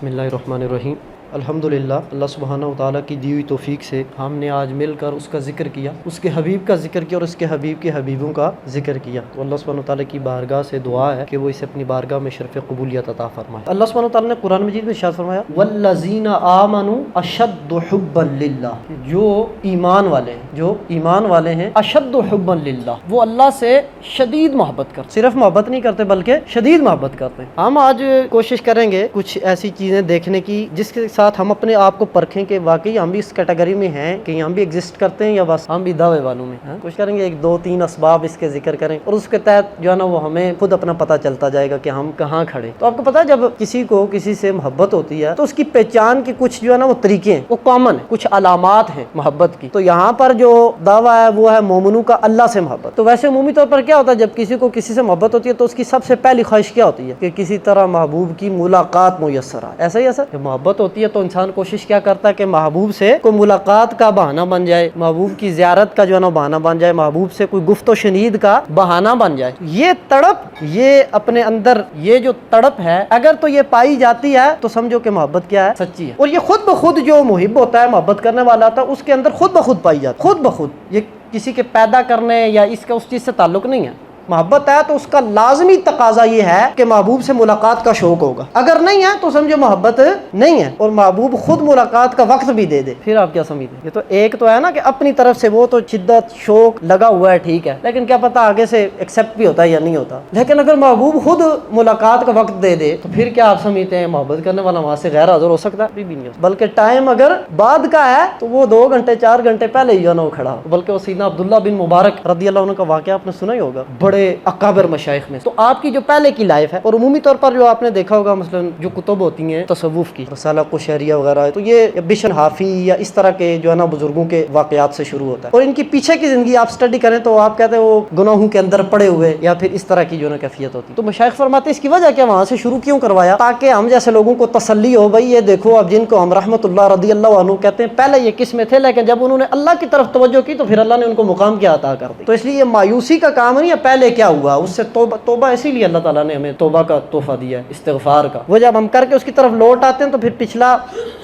بسم اللہ الرحمن الرحیم۔ الحمدللہ، اللہ سبحانہ و تعالیٰ کی دی ہوئی توفیق سے ہم نے آج مل کر اس کا ذکر کیا، اس کے حبیب کا ذکر کیا اور اس کے حبیب کے حبیبوں کا ذکر کیا۔ تو اللہ سبحانہ و تعالیٰ کی بارگاہ سے دعا ہے کہ وہ اسے اپنی بارگاہ میں شرف قبولیت عطا فرمائے۔ اللہ سبحانہ و تعالیٰ نے قرآن مجید میں ارشاد فرمایا والذین آمنوا اشد حبا للہ، جو ایمان والے ہیں اشد حبا للہ، وہ اللہ سے شدید محبت کرتے، صرف محبت نہیں کرتے بلکہ شدید محبت کرتے ہیں۔ ہم آج کوشش کریں گے کچھ ایسی چیزیں دیکھنے کی جس کے ساتھ ہم اپنے آپ کو پرکھیں کہ واقعی ہم بھی اس کیٹیگری میں ہیں کہ ہم بھی ایگزسٹ کرتے ہیں یا بس ہم بھی دعوے والوں میں ہیں۔ کوشش کریں گے ایک دو تین اسباب اس کے ذکر کریں اور اس کے تحت جو ہے نا وہ ہمیں خود اپنا پتہ چلتا جائے گا کہ ہم کہاں کھڑے۔ تو آپ کو پتہ ہے جب کسی سے محبت ہوتی ہے تو اس کی پہچان کے کچھ جو ہے نا وہ طریقے ہیں، وہ کامن ہیں، کچھ علامات ہیں محبت کی۔ تو یہاں پر جو دعویٰ ہے وہ ہے مومنوں کا اللہ سے محبت۔ تو ویسے عمومی طور پر کیا ہوتا ہے جب کسی کو کسی سے محبت ہوتی ہے تو اس کی سب سے پہلی خواہش کیا ہوتی ہے کہ کسی طرح محبوب کی ملاقات میسر آئے۔ ایسا ہی ایسا جب محبت ہوتی ہے تو انسان کوشش کیا کرتا ہے کہ محبوب سے کوئی ملاقات کا بہانہ بن جائے، محبوب کی زیارت کا جو ہے نا بہانہ بن جائے، محبوب سے کوئی گفت و شنید کا بہانہ بن جائے۔ یہ تڑپ، یہ اپنے اندر یہ جو تڑپ ہے اگر تو یہ پائی جاتی ہے تو سمجھو کہ محبت کیا ہے، سچی ہے۔ اور یہ خود بخود جو محب ہوتا ہے، محبت کرنے والا ہوتا ہے، اس کے اندر خود بخود پائی جاتی ہے، خود بخود۔ یہ کسی کے پیدا کرنے یا اس کا اس چیز سے تعلق نہیں ہے۔ محبت ہے تو اس کا لازمی تقاضا یہ ہے کہ محبوب سے ملاقات کا شوق ہوگا، اگر نہیں ہے تو سمجھو محبت نہیں ہے۔ اور محبوب خود ملاقات کا وقت بھی دے دے، پھر آپ کیا سمجھتے ہیں؟ یہ تو ایک تو ہے نا کہ اپنی طرف سے وہ تو شدت شوق لگا ہوا ہے، ٹھیک ہے، لیکن کیا پتا آگے سے ایکسیپٹ بھی ہوتا ہے یا نہیں ہوتا۔ لیکن اگر محبوب خود ملاقات کا وقت دے دے تو پھر کیا آپ سمجھتے ہیں محبت کرنے والا وہاں سے غیر حاضر ہو سکتا ہے؟ بھی نہیں ہوتا، بلکہ ٹائم اگر بعد کا ہے تو وہ 2 گھنٹے 4 گھنٹے پہلے ہی جو نا وہ کھڑا ہو۔ بلکہ وہ سیدنا عبداللہ بن مبارک رضی اللہ عنہ کا واقعہ آپ نے سنا ہی ہوگا، بڑے اکابر مشائخ میں۔ تو آپ کی جو پہلے کی لائف ہے، اور عمومی طور پر جو آپ نے دیکھا ہوگا مثلا جو کتب ہوتی ہیں تصوف کی، رسالہ قشیریہ وغیرہ، تو یہ بشر حافی یا اس طرح کے جو ہے نا بزرگوں کے واقعات سے شروع ہوتا ہے۔ اور ان کی پیچھے کی زندگی آپ اسٹڈی کریں تو آپ کہتے ہیں وہ گناہوں کے اندر پڑے ہوئے یا پھر اس طرح کی جو ہے نا کیفیت ہوتی ہے۔ تو مشائخ فرماتے ہیں اس کی وجہ کیا، وہاں سے شروع کیوں کروایا؟ تاکہ ہم جیسے لوگوں کو تسلی ہو، بھائی یہ دیکھو اب جن کو ہم رحمت اللہ رضی اللہ عنہ کہتے ہیں پہلے یہ کس میں تھے، لیکن جب انہوں نے اللہ کی طرف توجہ کی تو پھر اللہ نے ان کو مقام کیا عطا کر دی۔ تو اس لیے یہ مایوسی کا کام نہیں ہے پہلے کیا ہوا، اس سے توبہ اسی لیے اللہ تعالیٰ نے ہمیں توبہ کا تحفہ دیا ہے، استغفار کا۔ وہ جب ہم کر کے اس کی طرف لوٹ آتے ہیں تو پھر پچھلا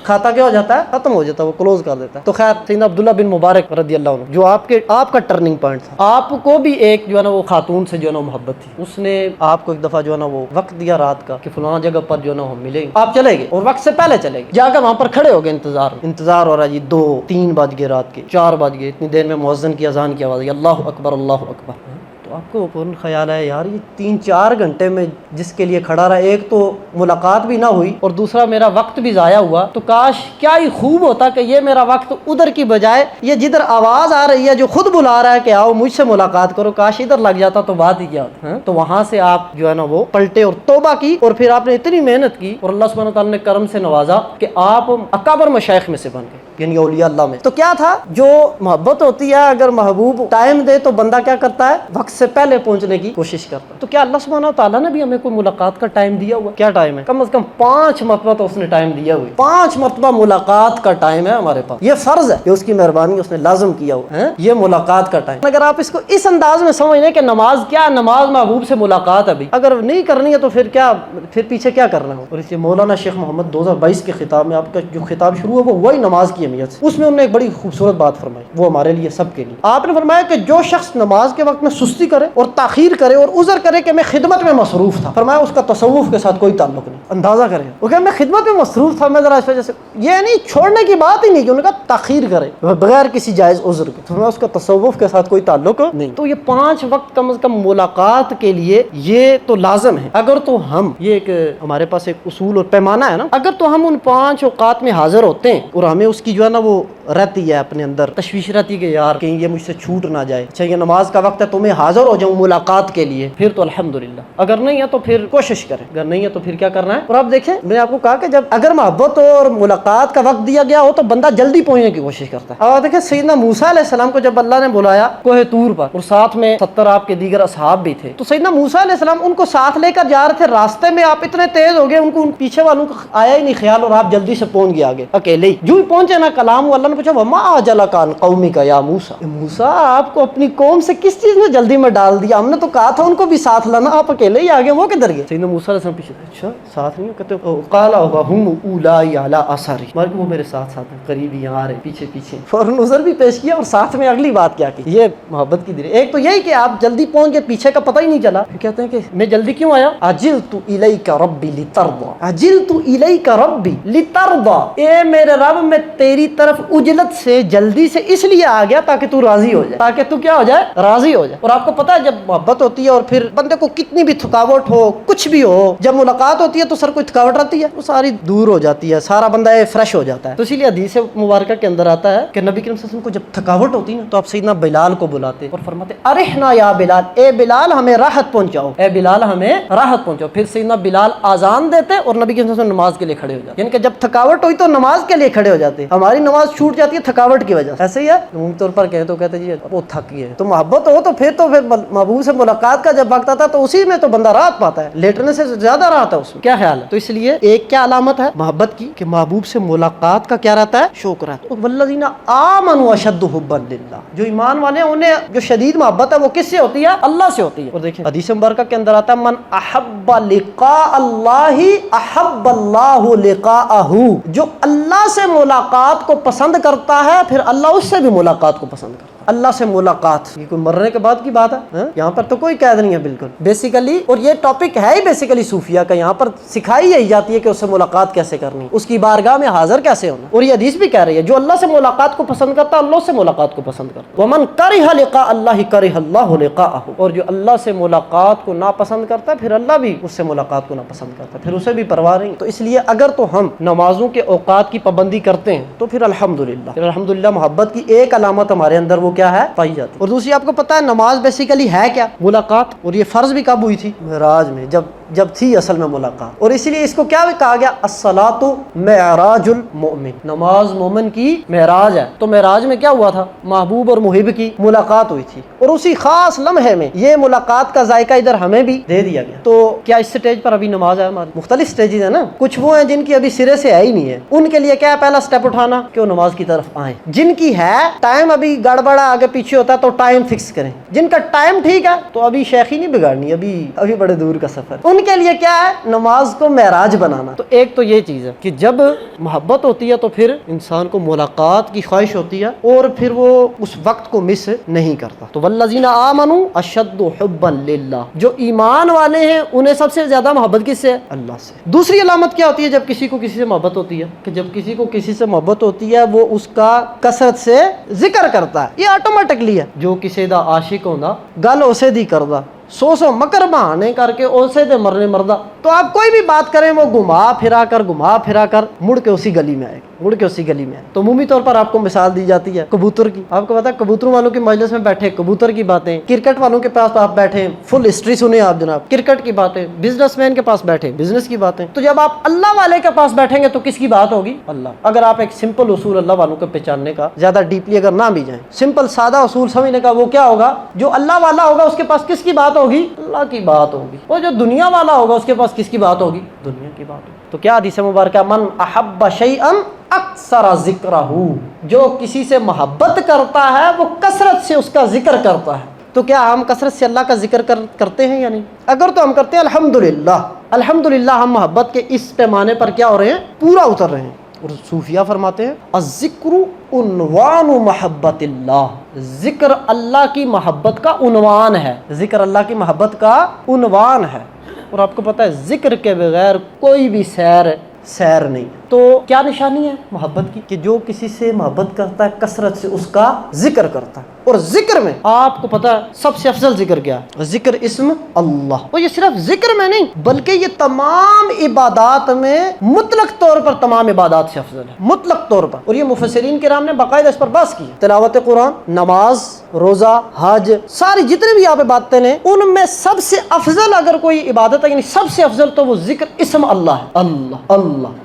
کھاتہ کیا ہو جاتا ہے، ختم ہو جاتا ہے، وہ کلوز کر دیتا ہے۔ تو خیر سیدنا عبداللہ بن مبارک رضی اللہ عنہ جو آپ کا ٹرننگ پوائنٹ تھا، آپ کو بھی ایک جو ہے نا وہ خاتون سے جو ہے نا محبت تھی، اس نے آپ کو ایک دفعہ جو ہے نا وہ وقت دیا رات کا کہ فلاں جگہ پر جو ہے نا ہم ملیں گے۔ آپ چلے گئے اور وقت سے پہلے چلے گئے، جا کر وہاں پر کھڑے ہو گئے، انتظار ہو رہا ہے جی، 2 3 بج گئے، رات کے 4 بج گئے، اتنی دیر میں مؤذن کی اذان کی آواز آئی، اللہ اکبر اللہ اکبر۔ تو آپ کو فوراً خیال ہے یار یہ 3-4 گھنٹے میں جس کے لیے کھڑا رہا، ایک تو ملاقات بھی نہ ہوئی اور دوسرا میرا وقت بھی ضائع ہوا، تو کاش کیا ہی خوب ہوتا کہ یہ میرا وقت ادھر کی بجائے یہ جدھر آواز آ رہی ہے جو خود بلا رہا ہے کہ آؤ مجھ سے ملاقات کرو، کاش ادھر لگ جاتا تو بات ہی کیا ہوتا۔ تو وہاں سے آپ جو ہے نا وہ پلٹے اور توبہ کی، اور پھر آپ نے اتنی محنت کی اور اللہ سبحانہ تعالیٰ نے کرم سے نوازا کہ آپ اکابر مشائخ میں سے بن گئے، یعنی اولیاء اللہ میں۔ تو کیا تھا، جو محبت ہوتی ہے اگر محبوب ٹائم دے تو بندہ کیا کرتا ہے، وقت سے پہلے پہنچنے کی کوشش کرتا ہے۔ تو کیا اللہ سبحانہ تعالیٰ نے بھی ہمیں کوئی ملاقات کا ٹائم دیا ہوا؟ کیا ٹائم ہے؟ کم از کم 5 مرتبہ تو اس نے ٹائم دیا ہوا ہے، 5 مرتبہ ملاقات کا ٹائم ہے ہمارے پاس۔ یہ فرض ہے کہ اس کی مہربانی اس نے لازم کیا ہوا ہے، یہ ملاقات کا ٹائم۔ اگر آپ اس کو اس انداز میں سمجھ لیں کہ نماز کیا، نماز محبوب سے ملاقات ہے، اگر نہیں کرنی ہے تو پھر کیا، پھر پیچھے کیا کرنا ہے؟ اور اس لیے مولانا شیخ محمد 2022 کے خطاب میں آپ کا جو خطاب شروع ہے وہ وہی نماز کی اہمیت سے، اس میں انہوں نے ایک بڑی خوبصورت بات فرمائی، وہ ہمارے لیے سب کے لیے۔ آپ نے فرمایا کہ جو شخص نماز کے وقت میں سستی کرے اور تاخیر کرے اور عذر کرے کہ میں خدمت میں مصروف تھا، فرمایا اس کا تصوف کے ساتھ کوئی تعلق نہیں۔ اندازہ کریں، وہ کہ میں خدمت میں مصروف تھا، میں ذرا اس وجہ سے، یہ نہیں چھوڑنے کی بات ہی نہیں کہ انہوں نے کہا تاخیر کرے بغیر کسی جائز عذر کے، فرمایا اس کا تصوف کے ساتھ کوئی تعلق نہیں۔ تو یہ 5 وقت کم از کم ملاقات کے لیے یہ تو لازم ہے۔ اگر تو ہم یہ ایک ہمارے پاس ایک اصول اور پیمانہ ہے نا، اگر تو ہم ان 5 اوقات میں حاضر ہوتے ہیں اور ہمیں اس کی جو ہے نا وہ رہتی ہے اپنے اندر تشویش رہتی کہ یار کہیں یہ مجھ سے چھوٹ نہ جائے، اچھا یہ نماز کا وقت ہے تو میں حاضر ہو جاؤں ملاقات کے لیے، پھر تو الحمدللہ۔ اگر نہیں ہے تو پھر کوشش کریں، اگر نہیں ہے تو پھر کیا کرنا ہے۔ اور آپ دیکھیں میں نے آپ کو کہا کہ جب اگر محبت ہو اور ملاقات کا وقت دیا گیا ہو تو بندہ جلدی پہنچنے کی کوشش کرتا ہے۔ اب آپ دیکھیں سیدنا موسیٰ علیہ السلام کو جب اللہ نے بلایا کوہ طور پر اور ساتھ میں 70 آپ کے دیگر اصحاب بھی تھے، تو سیدنا موسیٰ علیہ السلام ان کو ساتھ لے کر جا رہے تھے، راستے میں آپ اتنے تیز ہو گئے ان کو ان پیچھے والوں کو آیا ہی نہیں خیال اور آپ جلدی سے پہنچ گئے آگے اکیلے ہی۔ جو ہی پہنچے نا کلام اللہ نے پوچھا وما اعجلک عن قومک یا موسیٰ، موسیٰ آپ کو اپنی قوم سے کس چیز میں جلدی میں ڈال دیا؟ ہم نے تو کہا تھا ان کو بھی ساتھ لانا، آپ اکیلے ہی آگے، وہ کدھر گئے؟ سیدنا موسیٰ علیہ السلام پیچھے، اچھا ساتھ نہیں کہتے قال وهم اولائی علی اثری، مگر وہ میرے ساتھ ساتھ ہیں، قریب ہی یہاں رہے، پیچھے پیچھے، فوراً عذر بھی پیش کیا اور ساتھ میں اگلی بات کیا کی، یہ محبت کی دلیل۔ ایک تو یہی کہ آپ جلدی پہنچ گئے، پیچھے کا پتہ ہی نہیں چلا، کہتے ہیں کہ میں جلدی کیوں آیا؟ عجلت الیک ربی لترضی، عجلت الیک ربی لترضی، اے میرے رب میں تیری طرف عجلت سے جلدی سے اس لیے آ گیا تاکہ تو راضی ہو جائے، تاکہ تو کیا ہو جائے؟ راضی ہو جائے۔ اور آپ کو پتہ ہے جب محبت ہوتی ہے اور پھر بندے کو کتنی بھی تھکاوٹ ہو، کچھ بھی ہو، جب ملاقات ہوتی ہے تو سر کوئی تھکاوٹ رہتی ہے وہ ساری دور ہو جاتی ہے، سارا بندہ فریش ہو جاتا ہے۔ تو اسی لیے حدیث مبارکہ کے اندر آتا ہے کہ نبی کریم صلی اللہ علیہ وسلم کو جب تھکاوٹ ہوتی ہے تو آپ سیدنا بلال کو بلاتے اور فرماتے ارحنا یا بلال، اے بلال ہمیں راحت پہنچاؤ، اے بلال ہمیں راحت پہنچاؤ۔ پھر سیدنا بلال اذان دیتے اور نبی کریم صلی اللہ علیہ وسلم نماز کے لیے کھڑے ہو جاتے، یعنی کہ جب تھکاوٹ ہوئی تو نماز کے لیے کھڑے ہو جاتے۔ ہماری نماز چھوٹ جاتی ہے تھکاوٹ کی وجہ سے، ایسے ہی ہے عمومی طور پر کہے تو کہتے جی وہ تھک گئے۔ تو محبت ہو تو پھر محبوب سے ملاقات کا جب وقت آتا تو اسی میں تو بندہ راحت پاتا ہے، لیٹنے سے زیادہ راحت ہے اس میں۔ کیا خیال ہے؟ تو اس لیے ایک کیا علامت ہے محبت کی کہ محبوب سے ملاقات کا کیا رہتا ہے؟ شوق رہتا ہے۔ والذین آمنوا اشد حبا للہ، جو ایمان والے ہیں انہیں جو شدید محبت ہے وہ کس سے ہوتی ہے؟ اللہ سے ہوتی ہے۔ اور دیکھیں حدیث مبارکہ کے اندر آتا ہے من احب لقاء اللہ احب اللہ لقاءہ، جو اللہ سے ملاقات کو پسند کرتا ہے پھر اللہ اس سے بھی ملاقات کو پسند کرتا ہے۔ اللہ سے ملاقات یہ کوئی مرنے کے بعد کی بات ہے؟ یہاں پر تو کوئی قید نہیں ہے بالکل بیسیکلی، اور یہ ٹاپک ہے ہی بیسیکلی صوفیہ کا، یہاں پر سکھائی یہی جاتی ہے کہ اس سے ملاقات کیسے کرنی، اس کی بارگاہ میں حاضر کیسے ہونا۔ اور یہ حدیث بھی کہہ رہی ہے جو اللہ سے ملاقات کو پسند کرتا ہے اللہ سے ملاقات کو پسند کرتا ہے۔ ومن کرہ لقاء اللہ کرہ اللہ لقاءہ، اور جو اللہ سے ملاقات کو ناپسند کرتا ہے پھر اللہ بھی اس سے ملاقات کو ناپسند کرتا ہے، پھر اسے بھی پرواہ نہیں۔ تو اس لیے اگر تو ہم نمازوں کے اوقات کی پابندی کرتے ہیں تو پھر الحمدللہ محبت کی ایک علامت ہمارے اندر وہ کیا ہے؟ پائی جاتی ہے۔ اور دوسری آپ کو پتہ ہے نماز بیسیکلی ہے کیا؟ ملاقات۔ اور یہ فرض بھی کب ہوئی تھی؟ معراج میں، جب تھی اصل میں ملاقات۔ اور اسی لیے اس کو کیا بھی کہا گیا؟ الصلاۃ معراج المؤمن، نماز مومن کی معراج ہے۔ تو معراج میں کیا ہوا تھا؟ محبوب اور محب کی ملاقات ہوئی تھی، اور اسی خاص لمحے میں یہ ملاقات کا ذائقہ ادھر ہمیں بھی دے دیا گیا۔ تو کیا اس سٹیج پر ابھی نماز ہے؟ ہماری مختلف سٹیجز ہیں نا، کچھ وہ ہیں جن کی ابھی سرے سے ہے ہی نہیں ہے، ان کے لیے کیا ہے؟ پہلا سٹیپ اٹھانا کہ وہ نماز کی طرف آئیں۔ جن کی ہے ٹائم ابھی گڑبڑا آگے پیچھے ہوتا ہے تو ٹائم فکس کریں، جن کا ٹائم ٹھیک ہے تو ابھی شیخی نہیں بگاڑنی، ابھی بڑے دور کا سفر، ان کے لیے کیا ہے؟ نماز کو معراج بنانا۔ تو ایک تو یہ چیز ہے کہ جب محبت ہوتی ہے تو پھر انسان کو ملاقات کی خواہش ہوتی ہے اور پھر وہ اس وقت کو مس نہیں کرتا۔ تو والذین آمنوا اشد حبا للہ، جو ایمان والے ہیں انہیں سب سے زیادہ محبت کس سے ہے؟ اللہ سے۔ دوسری علامت کیا ہوتی ہے جب کسی کو کسی سے محبت ہوتی ہے؟ کہ جب کسی کو کسی سے محبت ہوتی ہے وہ اس کا کثرت سے ذکر کرتا ہے، یہ آٹومیٹکلی ہے۔ جو کسی دا عاشق ہوندا گل اسے دی کردا، سو مکر بہانے کر کے اسے دے مرنے مردہ، تو آپ کوئی بھی بات کریں وہ گھما پھرا کر مڑ کے اسی گلی میں آئے گا، تو عمومی طور پر آپ کو مثال دی جاتی ہے کبوتر کی۔ آپ کو پتا ہے کبوتروں والوں کی مجلس میں بیٹھے کبوتر کی باتیں، کرکٹ والوں کے پاس آپ بیٹھے فل ہسٹری سنیں آپ جناب، کرکٹ کی باتیں، بزنس مین کے پاس بیٹھے بزنس کی باتیں۔ تو جب آپ اللہ والے کے پاس بیٹھیں گے تو کس کی بات ہوگی؟ اللہ۔ اگر آپ ایک سمپل اصول اللہ والوں کو پہچاننے کا زیادہ ڈیپلی اگر نہ بھی جائیں، سمپل سادہ اصول سمجھنے کا، وہ کیا ہوگا؟ جو اللہ والا ہوگا اس کے پاس کس کی بات ہوگی؟ اللہ کی بات ہوگی۔ اور جو دنیا والا ہوگا اس کے پاس کس کی بات ہوگی؟ دنیا کی بات ہوگی۔ تو کیا حدیث مبارکہ من احب شیئا اکثر ذکرہ، جو کسی سے محبت کرتا ہے وہ کثرت سے اس کا ذکر کرتا ہے۔ تو کیا ہم کثرت سے اللہ کا ذکر کرتے ہیں یا نہیں؟ اگر تو ہم کرتے ہیں الحمدللہ ہم محبت کے اس پیمانے پر کیا ہو رہے ہیں؟ پورا اتر رہے ہیں۔ اور صوفیہ فرماتے ہیں الذکر عنوان محبت اللہ، ذکر اللہ کی محبت کا عنوان ہے، ذکر اللہ کی محبت کا عنوان ہے۔ اور آپ کو پتہ ہے ذکر کے بغیر کوئی بھی سیر نہیں۔ تو کیا نشانی ہے محبت کی؟ کہ جو کسی سے محبت کرتا ہے کثرت سے اس کا ذکر کرتا ہے۔ اور ذکر میں آپ کو پتہ ہے سب سے افضل ذکر کیا ہے؟ ذکر اسم اللہ۔ اور یہ صرف ذکر میں نہیں بلکہ یہ تمام عبادات میں مطلق طور پر تمام عبادات سے افضل ہے، مطلق طور پر۔ اور یہ مفسرین کرام نے باقاعدہ اس پر بحث کی ہے۔ تلاوت قرآن، نماز، روزہ، حج، ساری جتنے بھی آپ عبادتیں ہیں ان میں سب سے افضل اگر کوئی عبادت ہے یعنی سب سے افضل تو وہ ذکر اسم اللہ ہے، اللہ اللہ